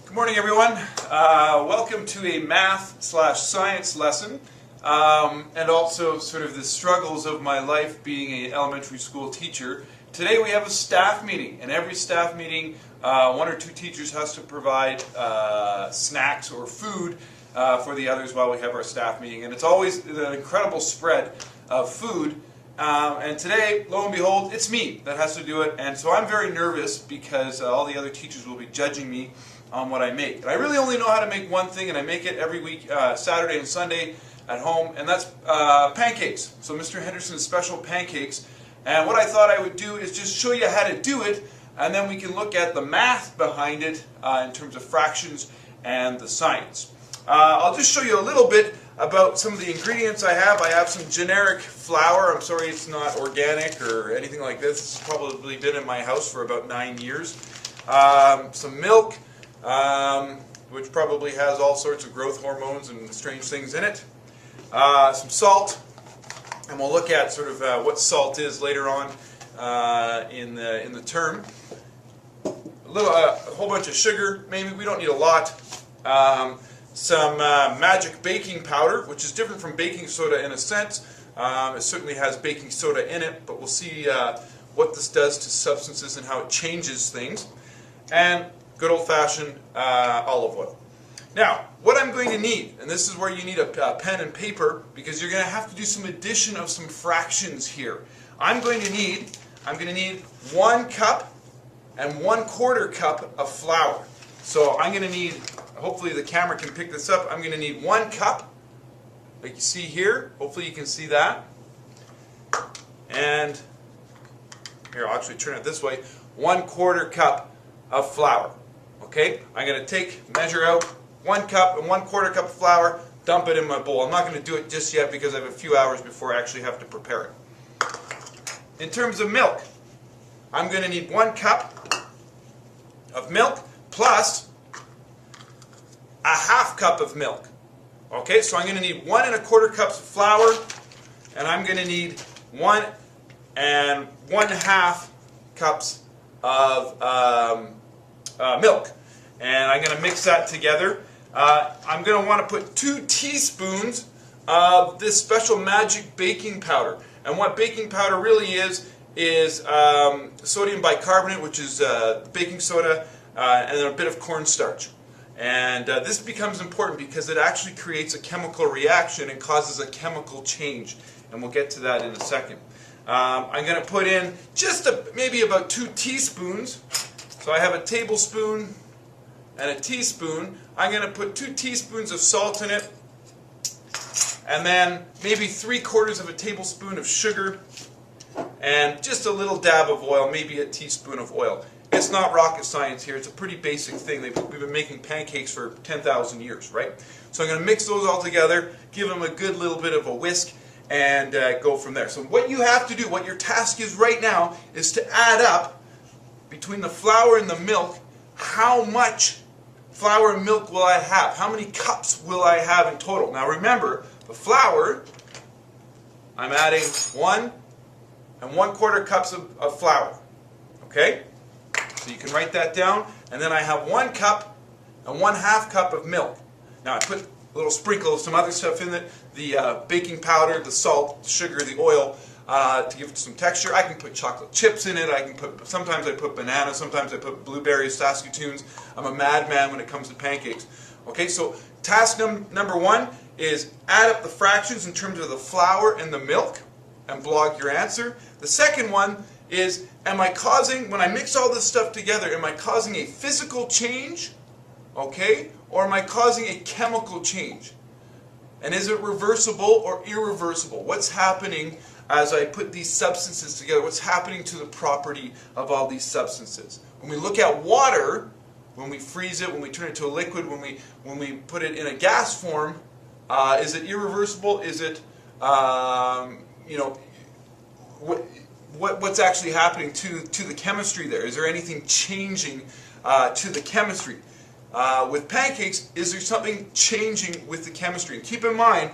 Good morning, everyone. Welcome to a math/science lesson, and also sort of the struggles of my life being an elementary school teacher. Today we have a staff meeting, and every staff meeting, one or two teachers has to provide snacks or food for the others while we have our staff meeting, and it's always an incredible spread of food. And today, lo and behold, it's me that has to do it, and so I'm very nervous because all the other teachers will be judging me on what I make. And I really only know how to make one thing, and I make it every week, Saturday and Sunday at home, and that's pancakes. So Mr. Henderson's special pancakes. And what I thought I would do is just show you how to do it, and then we can look at the math behind it in terms of fractions and the science. I'll just show you a little bit about some of the ingredients I have. I have some generic flour. I'm sorry it's not organic or anything like this. It's probably been in my house for about 9 years. Some milk, which probably has all sorts of growth hormones and strange things in it. Some salt, and we'll look at sort of what salt is later on in the term. A whole bunch of sugar. Maybe we don't need a lot. Some magic baking powder, which is different from baking soda in a sense. It certainly has baking soda in it, but we'll see what this does to substances and how it changes things. And good old-fashioned olive oil. Now, what I'm going to need, and this is where you need a pen and paper, because you're going to have to do some addition of some fractions here. I'm going to need 1 cup and 1/4 cup of flour. So I'm going to need, hopefully the camera can pick this up, I'm going to need 1 cup, like you see here. Hopefully you can see that. And here, I'll actually turn it this way. 1/4 cup of flour. Okay, I'm going to measure out 1 cup and 1/4 cup of flour, dump it in my bowl. I'm not going to do it just yet because I have a few hours before I actually have to prepare it. In terms of milk, I'm going to need 1 cup of milk plus a 1/2 cup of milk. Okay, so I'm going to need 1 1/4 cups of flour, and I'm going to need 1 1/2 cups of milk. And I'm going to mix that together. I'm going to want to put 2 teaspoons of this special magic baking powder. And what baking powder really is sodium bicarbonate, which is baking soda, and then a bit of cornstarch. And this becomes important because it actually creates a chemical reaction and causes a chemical change. And we'll get to that in a second. I'm going to put in just maybe about 2 teaspoons. So I have a tablespoon and a teaspoon. I'm going to put 2 teaspoons of salt in it, and then maybe 3/4 of a tablespoon of sugar, and just a little dab of oil, maybe a teaspoon of oil. It's not rocket science here. It's a pretty basic thing. We've been making pancakes for 10,000 years, right? So I'm going to mix those all together, give them a good little bit of a whisk, and go from there. So what you have to do, what your task is right now, is to add up between the flour and the milk, how much flour and milk will I have? How many cups will I have in total? Now remember, the flour, I'm adding 1 1/4 cups of flour. Okay? So you can write that down. And then I have 1 cup and 1/2 cup of milk. Now I put a little sprinkle of some other stuff in it, the baking powder, the salt, the sugar, the oil, to give it some texture. I can put chocolate chips in it. Sometimes I put bananas. Sometimes I put blueberries, Saskatoons. I'm a madman when it comes to pancakes. Okay, so task number 1 is add up the fractions in terms of the flour and the milk and blog your answer. The second one is, when I mix all this stuff together, am I causing a physical change? Okay, or am I causing a chemical change? And is it reversible or irreversible? What's happening as I put these substances together? What's happening to the property of all these substances? When we look at water, when we freeze it, when we turn it to a liquid, when we put it in a gas form, is it irreversible? Is it, what's actually happening to the chemistry there? Is there anything changing to the chemistry? With pancakes, is there something changing with the chemistry? And keep in mind,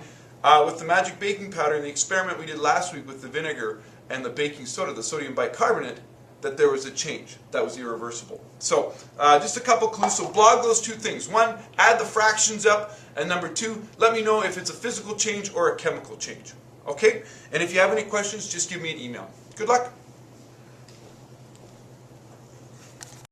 with the magic baking powder and the experiment we did last week with the vinegar and the baking soda, the sodium bicarbonate, that there was a change that was irreversible. So just a couple clues. So blog those two things. One, add the fractions up, and number two, let me know if it's a physical change or a chemical change. Okay? And if you have any questions, just give me an email. Good luck.